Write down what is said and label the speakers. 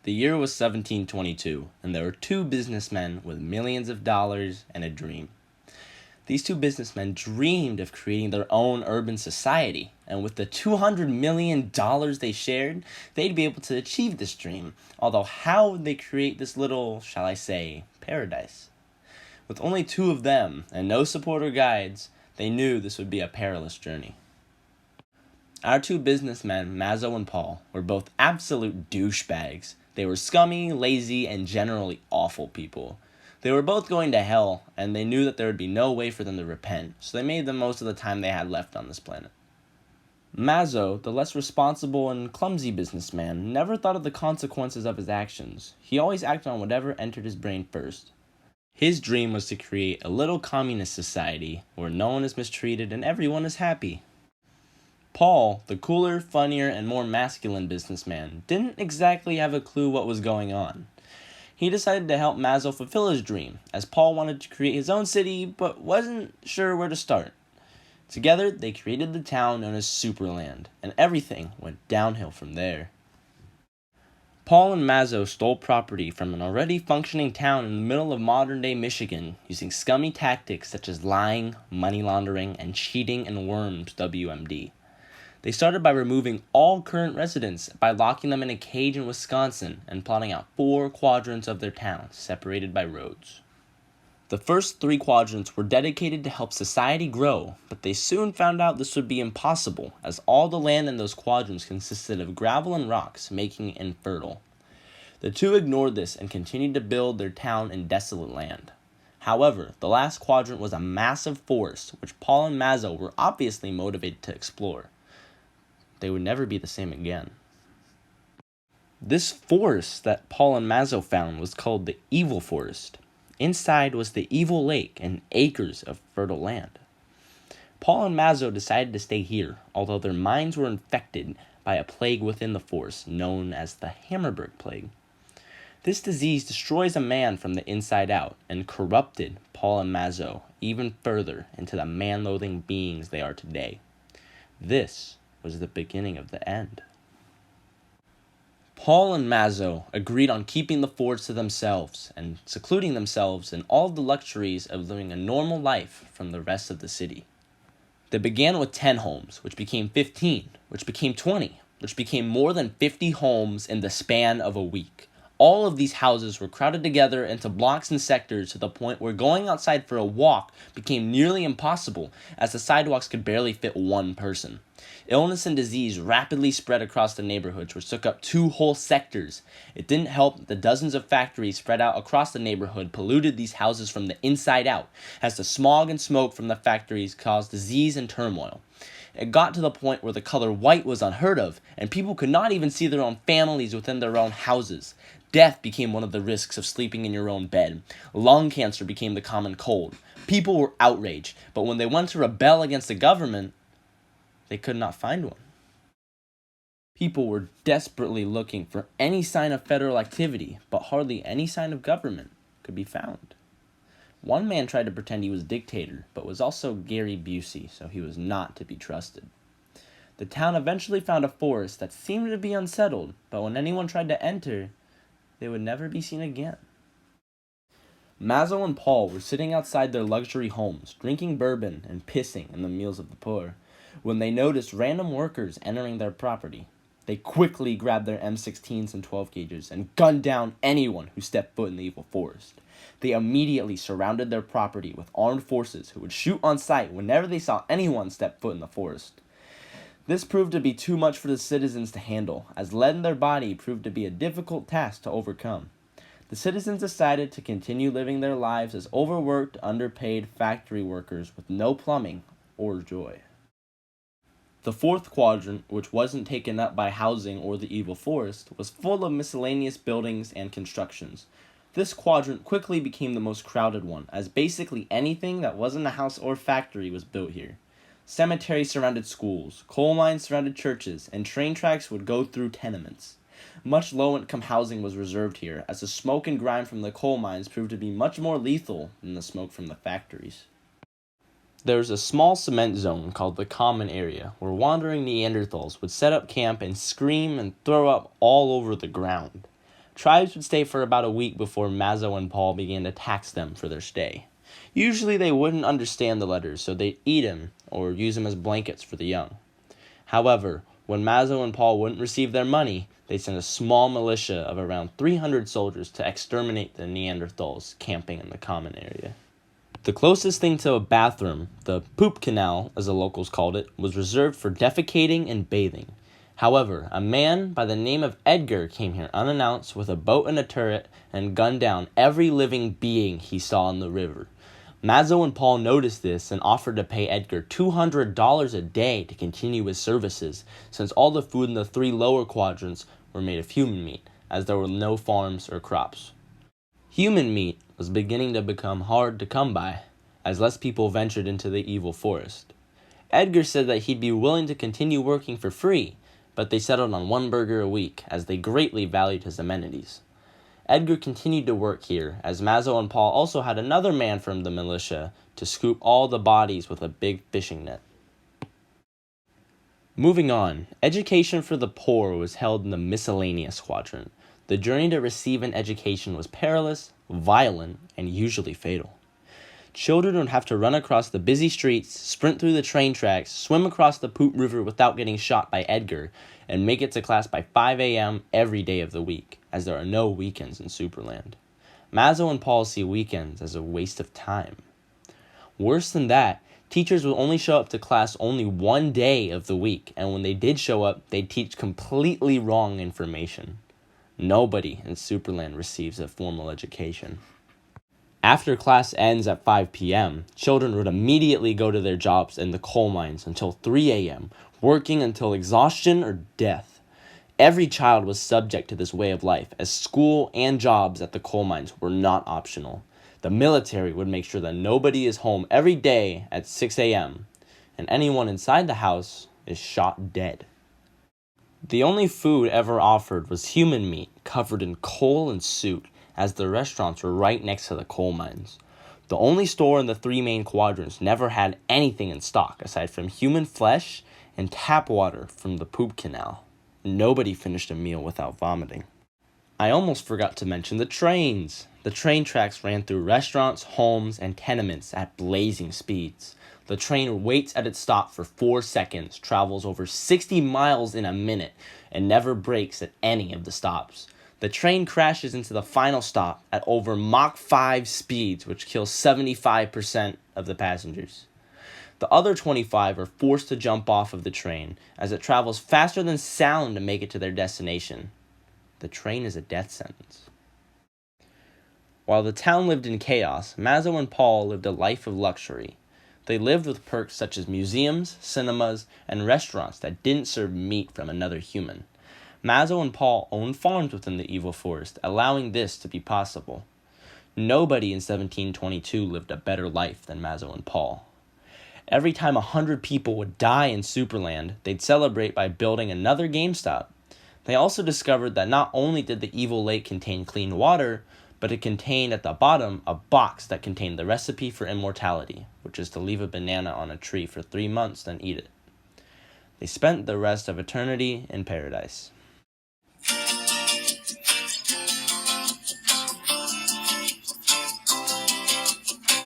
Speaker 1: The year was 1722, and there were two businessmen with millions of dollars and a dream. These two businessmen dreamed of creating their own urban society, and with the $200 million they shared, they'd be able to achieve this dream. Although how would they create this little, shall I say, paradise? With only two of them, and no support or guides, they knew this would be a perilous journey. Our two businessmen, Mazzo and Paul, were both absolute douchebags. They were scummy, lazy, and generally awful people. They were both going to hell, and they knew that there would be no way for them to repent, so they made the most of the time they had left on this planet. Mazzo, the less responsible and clumsy businessman, never thought of the consequences of his actions. He always acted on whatever entered his brain first. His dream was to create a little communist society where no one is mistreated and everyone is happy. Paul, the cooler, funnier, and more masculine businessman, didn't exactly have a clue what was going on. He decided to help Mazzo fulfill his dream, as Paul wanted to create his own city, but wasn't sure where to start. Together, they created the town known as Superland, and everything went downhill from there. Paul and Mazzo stole property from an already functioning town in the middle of modern-day Michigan, using scummy tactics such as lying, money laundering, and cheating and worms WMD. They started by removing all current residents by locking them in a cage in Wisconsin and plotting out 4 quadrants of their town, separated by roads. The first 3 quadrants were dedicated to help society grow, but they soon found out this would be impossible, as all the land in those quadrants consisted of gravel and rocks, making it infertile. The two ignored this and continued to build their town in desolate land. However, the last quadrant was a massive forest, which Paul and Mazzo were obviously motivated to explore. They would never be the same again. This forest that Paul and Mazzo found was called the Evil Forest. Inside was the Evil Lake and acres of fertile land. Paul and Mazzo decided to stay here, although their minds were infected by a plague within the forest known as the Hammerberg Plague. This disease destroys a man from the inside out and corrupted Paul and Mazzo even further into the man-loathing beings they are today. This was the beginning of the end. Paul and Mazzo agreed on keeping the forest to themselves and secluding themselves in all the luxuries of living a normal life from the rest of the city. They began with 10 homes, which became 15, which became 20, which became more than 50 homes in the span of a week. All of these houses were crowded together into blocks and sectors to the point where going outside for a walk became nearly impossible, as the sidewalks could barely fit one person. Illness and disease rapidly spread across the neighborhoods, which took up 2 whole sectors. It didn't help that the dozens of factories spread out across the neighborhood polluted these houses from the inside out, as the smog and smoke from the factories caused disease and turmoil. It got to the point where the color white was unheard of, and people could not even see their own families within their own houses. Death became one of the risks of sleeping in your own bed. Lung cancer became the common cold. People were outraged, but when they went to rebel against the government, they could not find one. People were desperately looking for any sign of federal activity, but hardly any sign of government could be found. One man tried to pretend he was dictator, but was also Gary Busey, so he was not to be trusted. The town eventually found a forest that seemed to be unsettled, but when anyone tried to enter, they would never be seen again. Mazzo and Paul were sitting outside their luxury homes, drinking bourbon and pissing in the meals of the poor, when they noticed random workers entering their property. They quickly grabbed their M16s and 12 gauges and gunned down anyone who stepped foot in the evil forest. They immediately surrounded their property with armed forces who would shoot on sight whenever they saw anyone step foot in the forest. This proved to be too much for the citizens to handle, as lead in their body proved to be a difficult task to overcome. The citizens decided to continue living their lives as overworked, underpaid factory workers with no plumbing or joy. The 4th quadrant, which wasn't taken up by housing or the evil forest, was full of miscellaneous buildings and constructions. This quadrant quickly became the most crowded one, as basically anything that wasn't a house or factory was built here. Cemeteries surrounded schools, coal mines surrounded churches, and train tracks would go through tenements. Much low-income housing was reserved here, as the smoke and grime from the coal mines proved to be much more lethal than the smoke from the factories. There was a small cement zone called the Common Area, where wandering Neanderthals would set up camp and scream and throw up all over the ground. Tribes would stay for about a week before Mazzo and Paul began to tax them for their stay. Usually they wouldn't understand the letters, so they'd eat them or use them as blankets for the young. However, when Mazzo and Paul wouldn't receive their money, they'd send a small militia of around 300 soldiers to exterminate the Neanderthals camping in the common area. The closest thing to a bathroom, the poop canal, as the locals called it, was reserved for defecating and bathing. However, a man by the name of Edgar came here unannounced with a boat and a turret and gunned down every living being he saw in the river. Mazzo and Paul noticed this and offered to pay Edgar $200 a day to continue his services, since all the food in the 3 lower quadrants were made of human meat, as there were no farms or crops. Human meat was beginning to become hard to come by, as less people ventured into the evil forest. Edgar said that he'd be willing to continue working for free, but they settled on 1 burger a week, as they greatly valued his amenities. Edgar continued to work here, as Mazzo and Paul also had another man from the militia to scoop all the bodies with a big fishing net. Moving on, education for the poor was held in the miscellaneous quadrant. The journey to receive an education was perilous, violent, and usually fatal. Children would have to run across the busy streets, sprint through the train tracks, swim across the Poop River without getting shot by Edgar, and make it to class by 5 a.m. every day of the week, as there are no weekends in Superland. Mazzo and Paul see weekends as a waste of time. Worse than that, teachers would only show up to class only 1 day of the week, and when they did show up, they'd teach completely wrong information. Nobody in Superland receives a formal education. After class ends at 5 p.m., children would immediately go to their jobs in the coal mines until 3 a.m., working until exhaustion or death. Every child was subject to this way of life, as school and jobs at the coal mines were not optional. The military would make sure that nobody is home every day at 6 a.m., and anyone inside the house is shot dead. The only food ever offered was human meat covered in coal and soot, as the restaurants were right next to the coal mines. The only store in the 3 main quadrants never had anything in stock aside from human flesh and tap water from the poop canal. Nobody finished a meal without vomiting. I almost forgot to mention the trains. The train tracks ran through restaurants, homes, and tenements at blazing speeds. The train waits at its stop for 4 seconds, travels over 60 miles in a minute, and never brakes at any of the stops. The train crashes into the final stop at over Mach 5 speeds, which kills 75% of the passengers. The other 25 are forced to jump off of the train, as it travels faster than sound to make it to their destination. The train is a death sentence. While the town lived in chaos, Mazzo and Paul lived a life of luxury. They lived with perks such as museums, cinemas, and restaurants that didn't serve meat from another human. Mazzo and Paul owned farms within the evil forest, allowing this to be possible. Nobody in 1722 lived a better life than Mazzo and Paul. Every time 100 people would die in Superland, they'd celebrate by building another GameStop. They also discovered that not only did the evil lake contain clean water, but it contained at the bottom a box that contained the recipe for immortality, which is to leave a banana on a tree for 3 months, then eat it. They spent the rest of eternity in paradise.